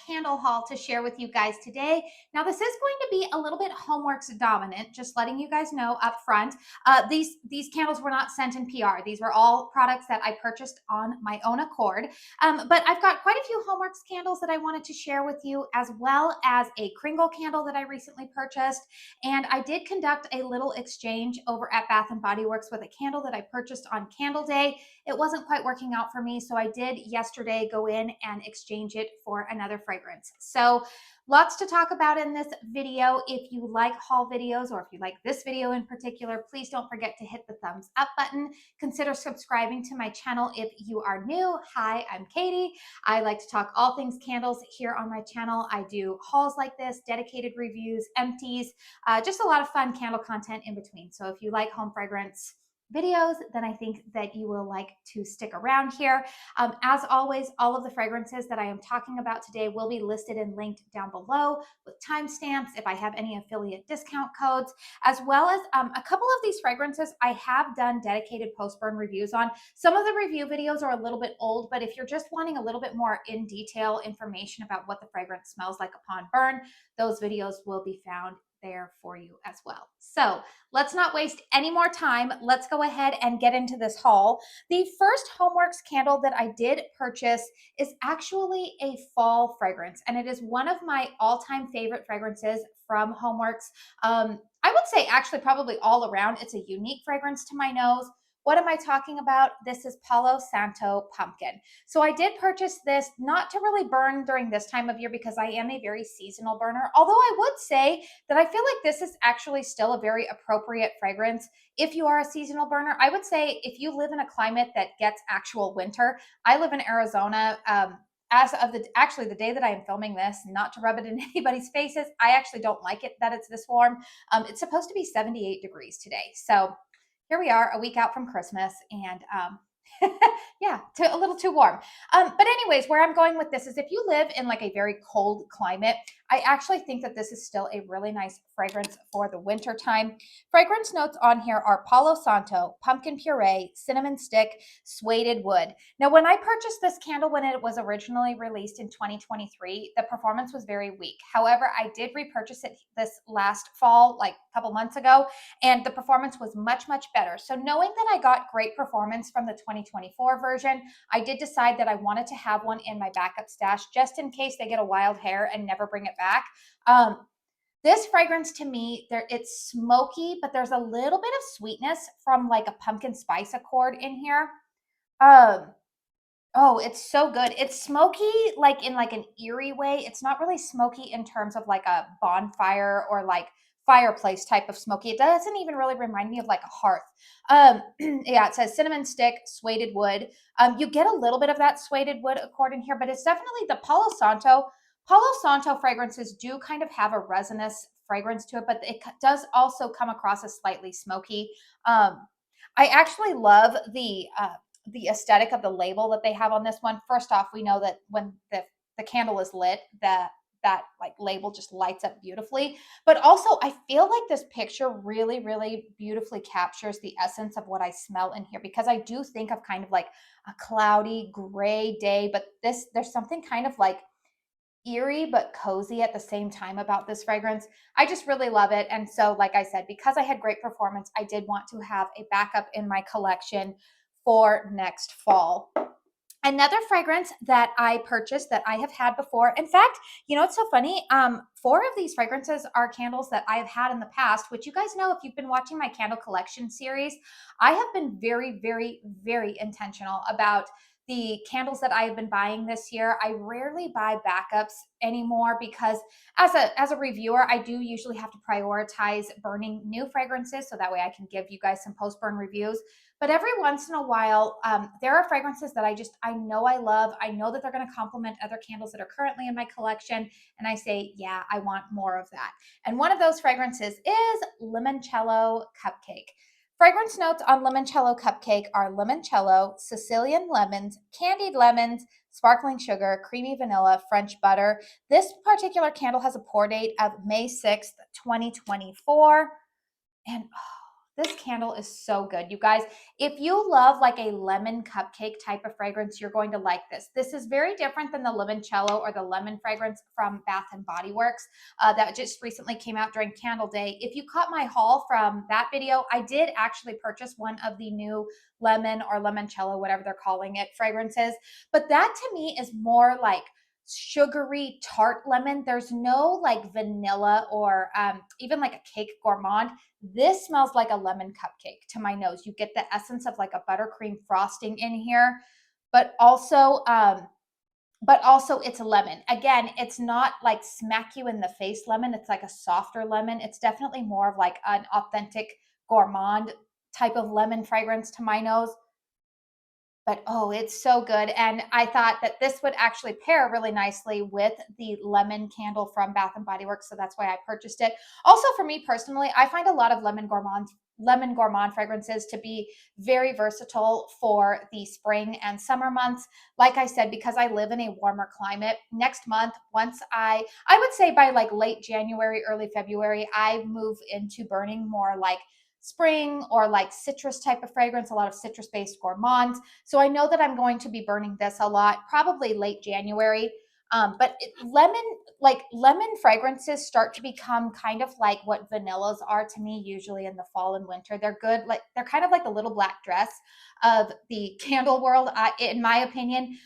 candle haul to share with you guys today. Now, this is going to be a little bit HOMEWORX dominant, just letting you guys know up front. These candles were not sent in PR. These were all products that I purchased on my own accord. But I've got quite a few HOMEWORX candles that I wanted to share with you, as well as a Kringle candle that I recently purchased. And I did conduct a little exchange over at Bath & Body Works with a candle that I purchased on Candle Day. It wasn't quite working out for me, so I did yesterday go in and exchange it for another fragrance. So lots to talk about in this video. If you like haul videos, or if you like this video in particular, please don't forget to hit the thumbs up button. Consider subscribing to my channel if you are new. Hi, I'm Katie. I like to talk all things candles here on my channel. I do hauls like this, dedicated reviews, empties, just a lot of fun candle content in between. So if you like home fragrance videos, then I think that you will like to stick around here. As always, all of the fragrances that I am talking about today will be listed and linked down below with timestamps if I have any affiliate discount codes, as well as a couple of these fragrances I have done dedicated post-burn reviews on. Some of the review videos are a little bit old, but if you're just wanting a little bit more in detail information about what the fragrance smells like upon burn, those videos will be found there for you as well. So let's not waste any more time. Let's go ahead and get into this haul. The first HOMEWORX candle that I did purchase is actually a fall fragrance, and it is one of my all-time favorite fragrances from HOMEWORX. I would say actually probably all around. It's a unique fragrance to my nose. What am I talking about? This is Palo Santo Pumpkin. So I did purchase this not to really burn during this time of year because I am a very seasonal burner. Although I would say that I feel like this is actually still a very appropriate fragrance if you are a seasonal burner. I would say if you live in a climate that gets actual winter. I live in Arizona. As of the day that I am filming this, not to rub it in anybody's faces, I actually don't like it that it's this warm. It's supposed to be 78 degrees today. So here we are a week out from Christmas, and yeah, a little too warm. But anyways, where I'm going with this is if you live in like a very cold climate, I actually think that this is still a really nice fragrance for the winter time. Fragrance notes on here are Palo Santo, pumpkin puree, cinnamon stick, suede wood. Now, when I purchased this candle when it was originally released in 2023, the performance was very weak. However, I did repurchase it this last fall, like a couple months ago, and the performance was much, much better. So knowing that I got great performance from the 2024 version, I did decide that I wanted to have one in my backup stash just in case they get a wild hair and never bring it back. This fragrance to me, it's smoky, but there's a little bit of sweetness from like a pumpkin spice accord in here. Oh, it's so good. It's smoky like in like an eerie way. It's not really smoky in terms of like a bonfire or like fireplace type of smoky. It doesn't even really remind me of like a hearth. Yeah, it says cinnamon stick, suede wood. You get a little bit of that suede wood accord in here, but it's definitely the Palo Santo. Palo Santo fragrances do kind of have a resinous fragrance to it, but it does also come across as slightly smoky. I actually love the aesthetic of the label that they have on this one. First off, we know that when the candle is lit, that like label just lights up beautifully. But also I feel like this picture really, really beautifully captures the essence of what I smell in here, because I do think of kind of like a cloudy gray day, but there's something kind of like eerie but cozy at the same time about this fragrance. I just really love it. And so, like I said, because I had great performance, I did want to have a backup in my collection for next fall. Another fragrance that I purchased that I have had before. In fact, you know, it's so funny. 4 of these fragrances are candles that I have had in the past, which you guys know if you've been watching my candle collection series, I have been very, very, very intentional about the candles that I have been buying this year. I rarely buy backups anymore because as a reviewer, I do usually have to prioritize burning new fragrances so that way I can give you guys some post-burn reviews. But every once in a while, there are fragrances that I know I love. I know that they're going to complement other candles that are currently in my collection. And I say, yeah, I want more of that. And one of those fragrances is Limoncello Cupcake. Fragrance notes on Limoncello Cupcake are limoncello, Sicilian lemons, candied lemons, sparkling sugar, creamy vanilla, French butter. This particular candle has a pour date of May 6th, 2024. And This candle is so good, you guys. If you love like a lemon cupcake type of fragrance, you're going to like this. This is very different than the limoncello or the lemon fragrance from Bath and Body Works that just recently came out during Candle Day. If you caught my haul from that video, I did actually purchase one of the new lemon or limoncello, whatever they're calling it, fragrances. But that to me is more like sugary tart lemon. There's no like vanilla or even like a cake gourmand. This smells like a lemon cupcake to my nose. You get the essence of like a buttercream frosting in here, but also it's lemon. Again, it's not like smack you in the face lemon. It's like a softer lemon. It's definitely more of like an authentic gourmand type of lemon fragrance to my nose. But oh, it's so good. And I thought that this would actually pair really nicely with the lemon candle from Bath and Body Works. So that's why I purchased it. Also, for me personally, I find a lot of lemon gourmand fragrances to be very versatile for the spring and summer months. Like I said, because I live in a warmer climate, next month, once I would say by like late January, early February, I move into burning more like spring or like citrus type of fragrance, a lot of citrus based gourmands. So I know that I'm going to be burning this a lot, probably late January. Lemon fragrances start to become kind of like what vanillas are to me, usually in the fall and winter. They're good, like they're kind of like the little black dress of the candle world, in my opinion.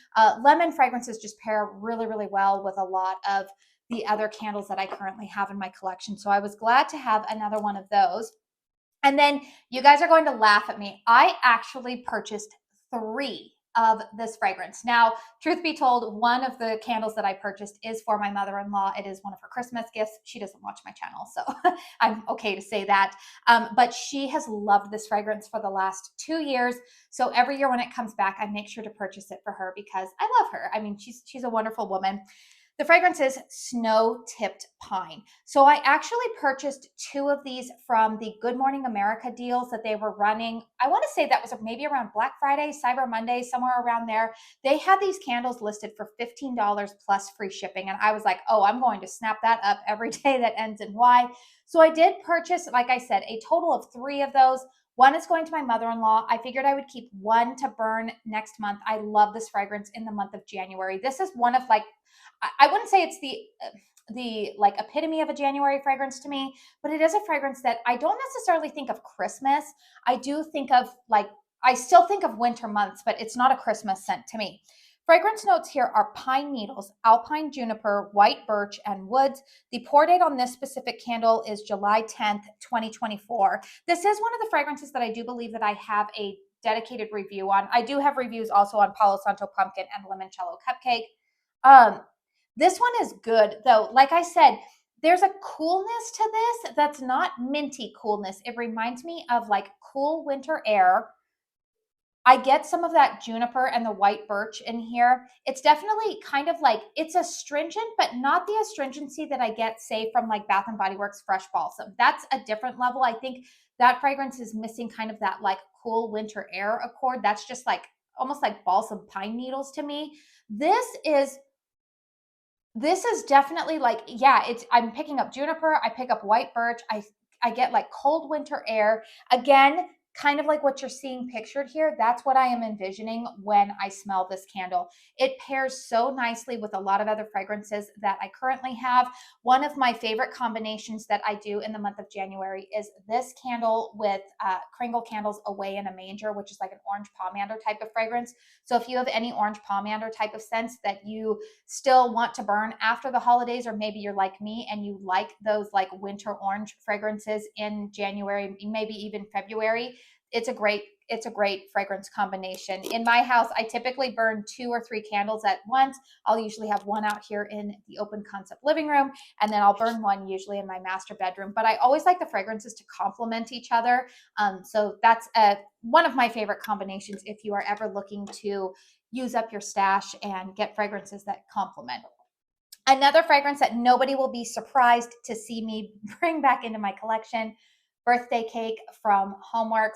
Lemon fragrances just pair really, really well with a lot of the other candles that I currently have in my collection. So I was glad to have another one of those. And then you guys are going to laugh at me. I actually purchased 3 of this fragrance. Now, truth be told, one of the candles that I purchased is for my mother-in-law. It is one of her Christmas gifts. She doesn't watch my channel, so I'm okay to say that. But she has loved this fragrance for the last 2 years. So every year when it comes back, I make sure to purchase it for her because I love her. I mean, she's a wonderful woman. The fragrance is Snow Tipped Pine. So I actually purchased 2 of these from the Good Morning America deals that they were running. I want to say that was maybe around Black Friday, Cyber Monday, somewhere around there. They had these candles listed for $15 plus free shipping. And I was like, oh, I'm going to snap that up every day that ends in Y. So I did purchase, like I said, a total of 3 of those. One is going to my mother-in-law. I figured I would keep one to burn next month. I love this fragrance in the month of January. This is one of like, I wouldn't say it's the like epitome of a January fragrance to me, but it is a fragrance that I don't necessarily think of Christmas. I do think of like, I still think of winter months, but it's not a Christmas scent to me. Fragrance notes here are pine needles, alpine juniper, white birch, and woods. The pour date on this specific candle is July 10th, 2024. This is one of the fragrances that I do believe that I have a dedicated review on. I do have reviews also on Palo, Santo, Pumpkin, and Limoncello Cupcake. This one is good though. Like I said, there's a coolness to this that's not minty coolness. It reminds me of like cool winter air. I get some of that juniper and the white birch in here. It's definitely kind of like, it's astringent, but not the astringency that I get, say, from like Bath and Body Works Fresh Balsam. That's a different level. I think that fragrance is missing kind of that like cool winter air accord. That's just like almost like balsam pine needles to me. This is definitely like, yeah, I'm picking up juniper, I pick up white birch, I get like cold winter air. Again, kind of like what you're seeing pictured here, that's what I am envisioning when I smell this candle. It pairs so nicely with a lot of other fragrances that I currently have. One of my favorite combinations that I do in the month of January is this candle with Kringle Candles Away in a Manger, which is like an orange pomander type of fragrance. So if you have any orange pomander type of scents that you still want to burn after the holidays, or maybe you're like me and you like those like winter orange fragrances in January, maybe even February, it's a great fragrance combination. In my house, I typically burn 2 or 3 candles at once. I'll usually have one out here in the open concept living room, and then I'll burn one usually in my master bedroom. But I always like the fragrances to complement each other. So that's one of my favorite combinations if you are ever looking to use up your stash and get fragrances that complement. Another fragrance that nobody will be surprised to see me bring back into my collection, birthday cake from HOMEWORX.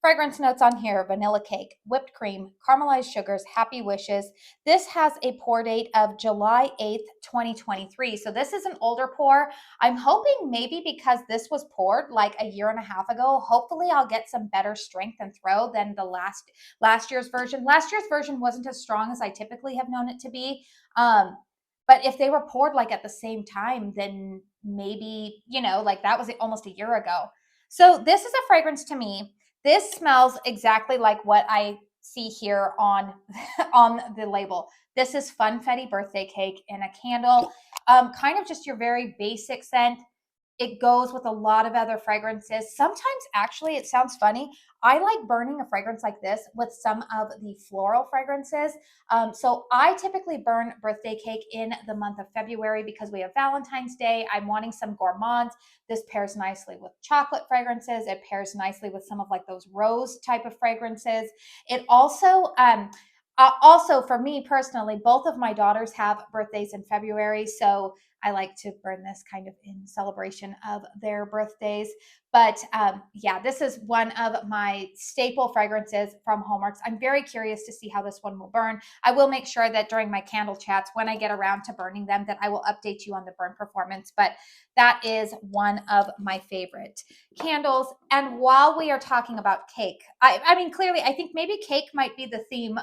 Fragrance notes on here: vanilla cake, whipped cream, caramelized sugars, happy wishes. This has a pour date of July 8th, 2023. So this is an older pour. I'm hoping maybe because this was poured like a year and a half ago, hopefully I'll get some better strength and throw than the last year's version. Last year's version wasn't as strong as I typically have known it to be. But if they were poured like at the same time, then maybe, you know, like that was almost a year ago. So this is a fragrance to me. This smells exactly like what I see here on, on the label. This is Funfetti birthday cake in a candle. Kind of just your very basic scent. It goes with a lot of other fragrances. Sometimes, actually, it sounds funny, I like burning a fragrance like this with some of the floral fragrances. So I typically burn birthday cake in the month of February because we have Valentine's Day. I'm wanting some gourmands. This pairs nicely with chocolate fragrances. It pairs nicely with some of like those rose type of fragrances. It also, for me personally, both of my daughters have birthdays in February, so I like to burn this kind of in celebration of their birthdays. But yeah, this is one of my staple fragrances from HOMEWORX. I'm very curious to see how this one will burn. I will make sure that during my candle chats, when I get around to burning them, that I will update you on the burn performance. But that is one of my favorite candles. And while we are talking about cake, I mean, clearly, I think maybe cake might be the theme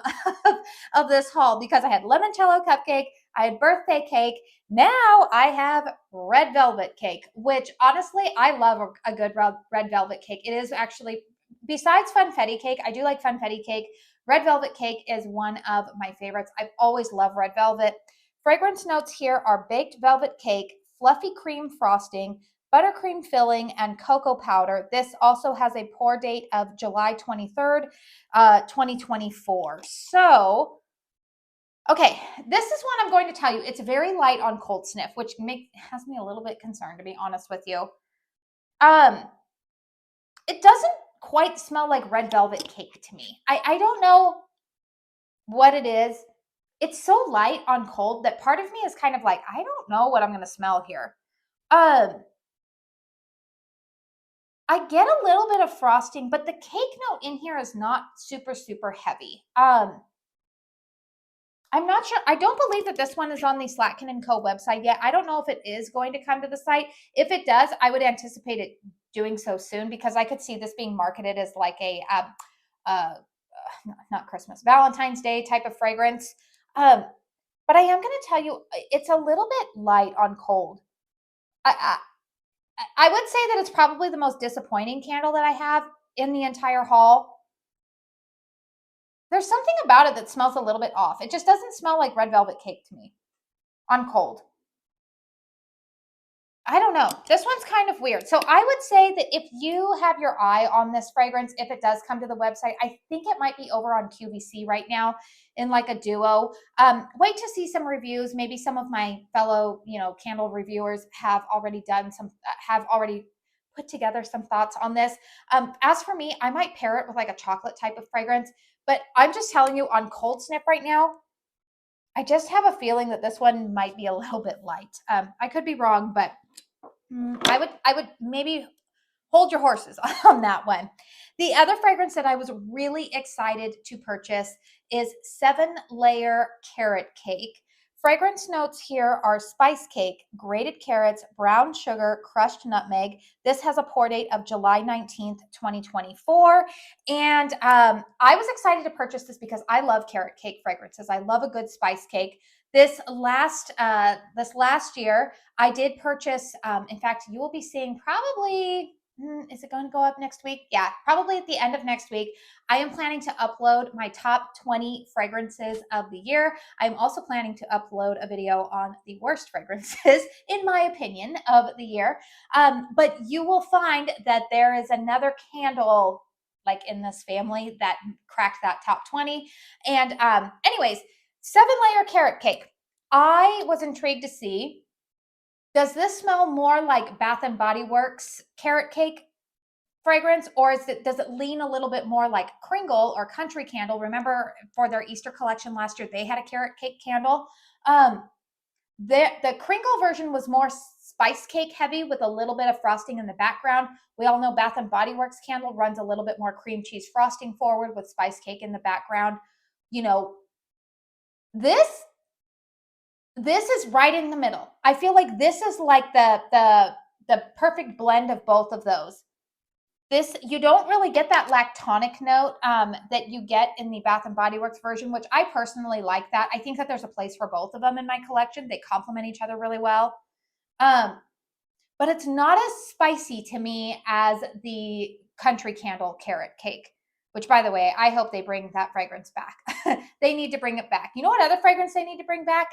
of this haul, because I had limoncello cupcake, I had birthday cake. Now I have red velvet cake, which honestly, I love a good red velvet cake. It is actually, besides funfetti cake, I do like funfetti cake. Red velvet cake is one of my favorites. I've always loved red velvet. Fragrance notes here are baked velvet cake, fluffy cream frosting, buttercream filling, and cocoa powder. This also has a pour date of July 23rd, 2024. So, okay, this is one I'm going to tell you. It's very light on cold sniff, which has me a little bit concerned, to be honest with you. It doesn't quite smell like red velvet cake to me. I don't know what it is. It's so light on cold that part of me is kind of like, I don't know what I'm going to smell here. I get a little bit of frosting, but the cake note in here is not super, super heavy. I'm not sure. I don't believe that this one is on the Slatkin and Co website yet. I don't know if it is going to come to the site. If it does, I would anticipate it doing so soon, because I could see this being marketed as like a, not Christmas, Valentine's Day type of fragrance. But I am going to tell you, it's a little bit light on cold. I would say that it's probably the most disappointing candle that I have in the entire haul. There's something about it that smells a little bit off. It just doesn't smell like red velvet cake to me on cold. I don't know. This one's kind of weird. So I would say that if you have your eye on this fragrance, if it does come to the website, I think it might be over on QVC right now in like a duo. Wait to see some reviews. Maybe some of my fellow, candle reviewers have already put together some thoughts on this. As for me, I might pair it with like a chocolate type of fragrance, but I'm just telling you, on cold snip right now, I just have a feeling that this one might be a little bit light. I could be wrong, but I would maybe hold your horses on that one. The other fragrance that I was really excited to purchase is 7-Layer Carrot Cake. Fragrance notes here are spice cake, grated carrots, brown sugar, crushed nutmeg. This has a pour date of July 19th, 2024. And I was excited to purchase this because I love carrot cake fragrances. I love a good spice cake. This last year, I did purchase, in fact, you will be seeing probably, is it going to go up next week? Yeah, probably at the end of next week. I am planning to upload my top 20 fragrances of the year. I'm also planning to upload a video on the worst fragrances, in my opinion, of the year. But you will find that there is another candle like in this family that cracked that top 20. And anyways, 7-Layer Carrot Cake. I was intrigued to see, does this smell more like Bath and Body Works carrot cake fragrance, or does it lean a little bit more like Kringle or Country Candle? Remember, for their Easter collection last year, they had a carrot cake candle. The Kringle version was more spice cake heavy with a little bit of frosting in the background. We all know Bath and Body Works candle runs a little bit more cream cheese frosting forward with spice cake in the background. You know, this is right in the middle. I feel like this is like the perfect blend of both of those. This, you don't really get that lactonic note that you get in the Bath and Body Works version, which I personally like that. I think that there's a place for both of them in my collection. They complement each other really well. But it's not as spicy to me as the Country Candle Carrot Cake, which, by the way, I hope they bring that fragrance back. They need to bring it back. You know what other fragrance they need to bring back?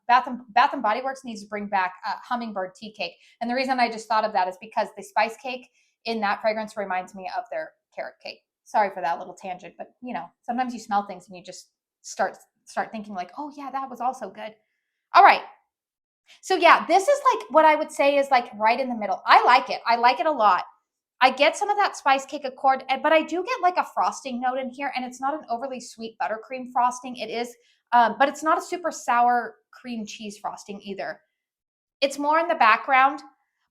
Bath and Body Works needs to bring back Hummingbird Tea Cake. And the reason I just thought of that is because the spice cake in that fragrance reminds me of their carrot cake. Sorry for that little tangent, but you know, sometimes you smell things and you just start thinking like, oh yeah, that was also good. All right. So yeah, this is like what I would say is like right in the middle. I like it. I like it a lot. I get some of that spice cake accord, but I do get like a frosting note in here, and it's not an overly sweet buttercream frosting. It is, but it's not a super sour cream cheese frosting either. It's more in the background.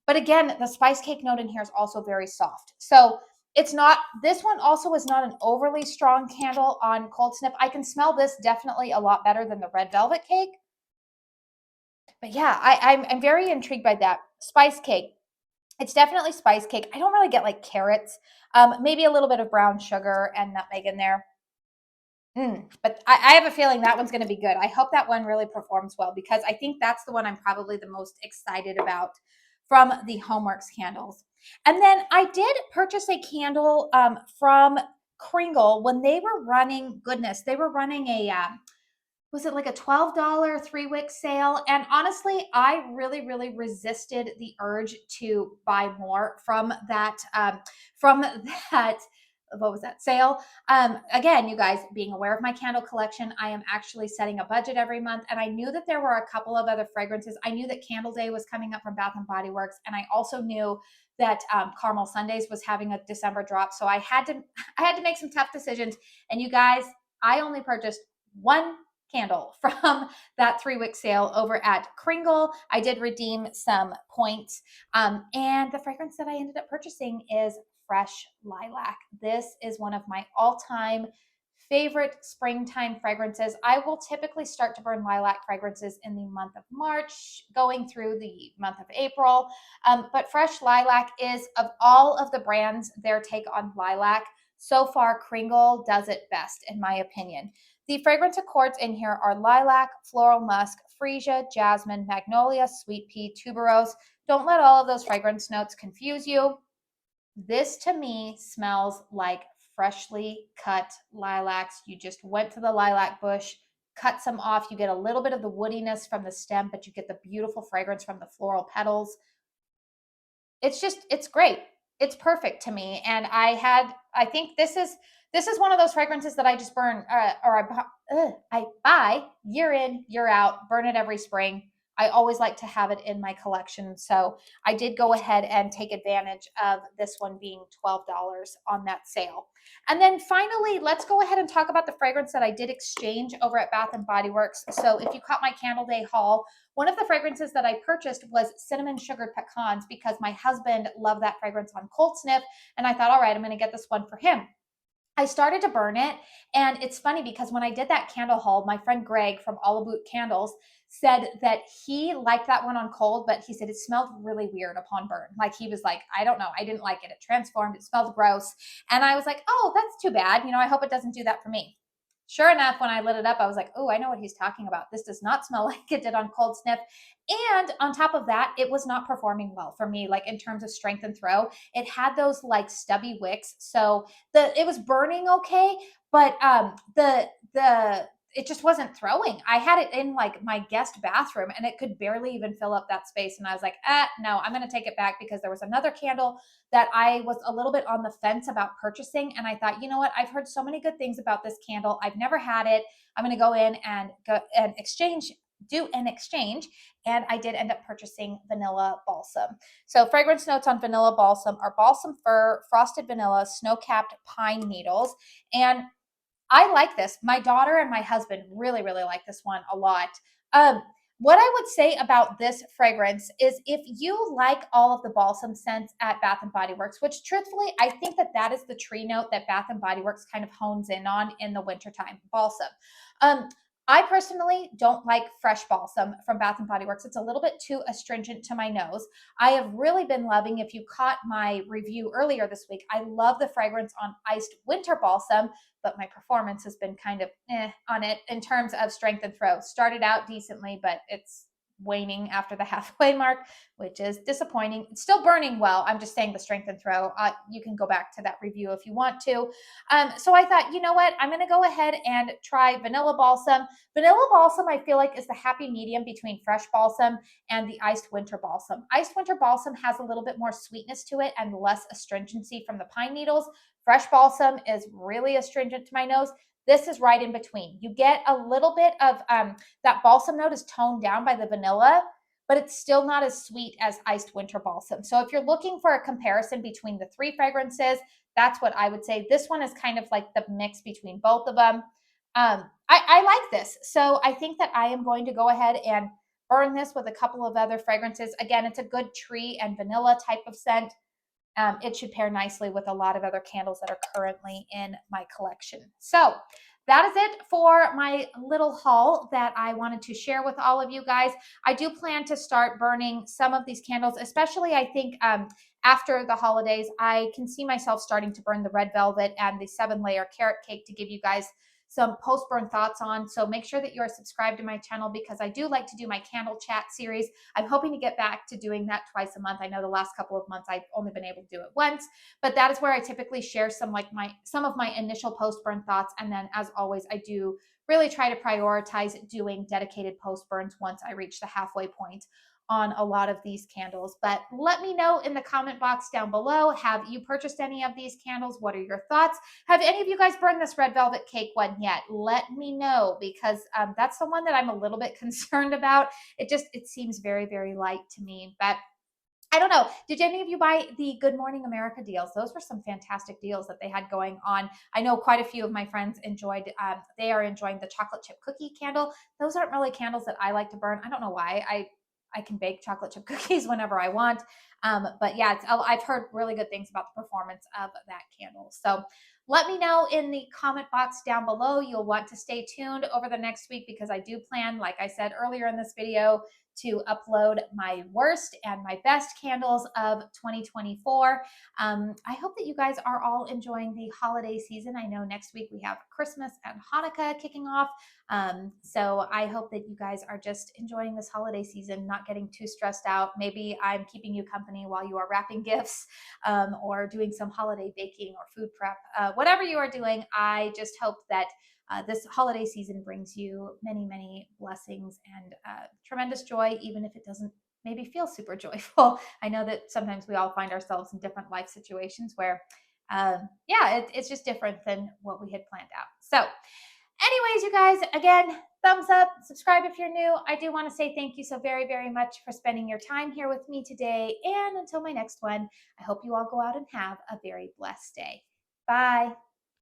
But again, the spice cake note in here is also very soft. So it's not, this one also is not an overly strong candle on cold snip. I can smell this definitely a lot better than the red velvet cake. But yeah, I'm very intrigued by that. Spice cake. It's definitely spice cake. I don't really get like carrots, maybe a little bit of brown sugar and nutmeg in there. But I have a feeling that one's going to be good. I hope that one really performs well because I think that's the one I'm probably the most excited about from the HOMEWORX candles. And then I did purchase a candle from Kringle when they were running, goodness, they were running a, was it like a $12 3-wick sale? And honestly, I really, really resisted the urge to buy more from that, what was that sale? Again, you guys, being aware of my candle collection, I am actually setting a budget every month. And I knew that there were a couple of other fragrances. I knew that Candle Day was coming up from Bath and Body Works. And I also knew that Caramel Sundays was having a December drop. So I had to make some tough decisions. And you guys, I only purchased one candle from that 3-wick sale over at Kringle. I did redeem some points. And the fragrance that I ended up purchasing is Fresh Lilac. This is one of my all-time favorite springtime fragrances. I will typically start to burn lilac fragrances in the month of March, going through the month of April. But Fresh Lilac is, of all of the brands, their take on lilac. So far, Kringle does it best, in my opinion. The fragrance accords in here are lilac, floral musk, freesia, jasmine, magnolia, sweet pea, tuberose. Don't let all of those fragrance notes confuse you. This to me smells like freshly cut lilacs. You just went to the lilac bush, cut some off. You get a little bit of the woodiness from the stem, but you get the beautiful fragrance from the floral petals. It's great. It's perfect to me. And I think this is one of those fragrances that I just burn I buy year in, year out, burn it every spring. I always like to have it in my collection. So I did go ahead and take advantage of this one being $12 on that sale. And then finally, let's go ahead and talk about the fragrance that I did exchange over at Bath and Body Works. So if you caught my Candle Day haul, one of the fragrances that I purchased was Cinnamon Sugared Pecans because my husband loved that fragrance on Cold Sniff. And I thought, all right, I'm going to get this one for him. I started to burn it, and it's funny because when I did that candle haul, my friend Greg from All About Candles said that he liked that one on cold, but he said it smelled really weird upon burn. Like he was like, I don't know, I didn't like it. It transformed, it smelled gross. And I was like, oh, that's too bad. You know, I hope it doesn't do that for me. Sure enough, when I lit it up, I was like, oh, I know what he's talking about. This does not smell like it did on Cold Sniff. And on top of that, it was not performing well for me, like in terms of strength and throw. It had those like stubby wicks. So it was burning okay, but it just wasn't throwing. I had it in like my guest bathroom and it could barely even fill up that space. And I was like, no, I'm going to take it back because there was another candle that I was a little bit on the fence about purchasing. And I thought, you know what? I've heard so many good things about this candle. I've never had it. I'm going to go in and do an exchange. And I did end up purchasing Vanilla Balsam. So fragrance notes on Vanilla Balsam are balsam fir, frosted vanilla, snow-capped pine needles. And I like this. My daughter and my husband really, really like this one a lot. what I would say about this fragrance is if you like all of the balsam scents at Bath and Body Works, which truthfully, I think that that is the tree note that Bath and Body Works kind of hones in on in the wintertime, balsam. Um, I personally don't like fresh balsam from Bath and Body Works. It's a little bit too astringent to my nose. I have really been loving, if you caught my review earlier this week, I love the fragrance on iced winter balsam, but my performance has been kind of on it in terms of strength and throw. Started out decently, but it's waning after the halfway mark, which is disappointing. It's still burning well. I'm just saying the strength and throw. You can go back to that review if you want to. So I thought, you know what? I'm going to go ahead and try vanilla balsam. Vanilla balsam, I feel like, is the happy medium between fresh balsam and the iced winter balsam. Iced winter balsam has a little bit more sweetness to it and less astringency from the pine needles. Fresh balsam is really astringent to my nose. This is right in between. You get a little bit of that balsam note is toned down by the vanilla, but it's still not as sweet as iced winter balsam. So if you're looking for a comparison between the three fragrances, that's what I would say. This one is kind of like the mix between both of them. I like this. So I think that I am going to go ahead and burn this with a couple of other fragrances. Again, it's a good tree and vanilla type of scent. It should pair nicely with a lot of other candles that are currently in my collection. So that is it for my little haul that I wanted to share with all of you guys. I do plan to start burning some of these candles, especially I think after the holidays. I can see myself starting to burn the red velvet and the 7-layer carrot cake to give you guys some post-burn thoughts on. So make sure that you are subscribed to my channel because I do like to do my candle chat series. I'm hoping to get back to doing that twice a month. I know the last couple of months I've only been able to do it once, but that is where I typically share some of my initial post-burn thoughts. And then as always, I do really try to prioritize doing dedicated post-burns once I reach the halfway point on a lot of these candles. But let me know in the comment box down below, have you purchased any of these candles? What are your thoughts? Have any of you guys burned this red velvet cake one yet? Let me know because that's the one that I'm a little bit concerned about. It seems very, very light to me, but I don't know. Did any of you buy the Good Morning America deals? Those were some fantastic deals that they had going on. I know quite a few of my friends enjoyed, they are enjoying the chocolate chip cookie candle. Those aren't really candles that I like to burn. I don't know why. I can bake chocolate chip cookies whenever I want. But yeah, I've heard really good things about the performance of that candle. So let me know in the comment box down below. You'll want to stay tuned over the next week because I do plan, like I said earlier in this video, to upload my worst and my best candles of 2024. I hope that you guys are all enjoying the holiday season. I know next week we have Christmas and Hanukkah kicking off. So I hope that you guys are just enjoying this holiday season, not getting too stressed out. Maybe I'm keeping you company while you are wrapping gifts or doing some holiday baking or food prep. Whatever you are doing, I just hope that this holiday season brings you many, many blessings and tremendous joy, even if it doesn't maybe feel super joyful. I know that sometimes we all find ourselves in different life situations where, it's just different than what we had planned out. So anyways, you guys, again, thumbs up, subscribe if you're new. I do want to say thank you so very, very much for spending your time here with me today. And until my next one, I hope you all go out and have a very blessed day. Bye.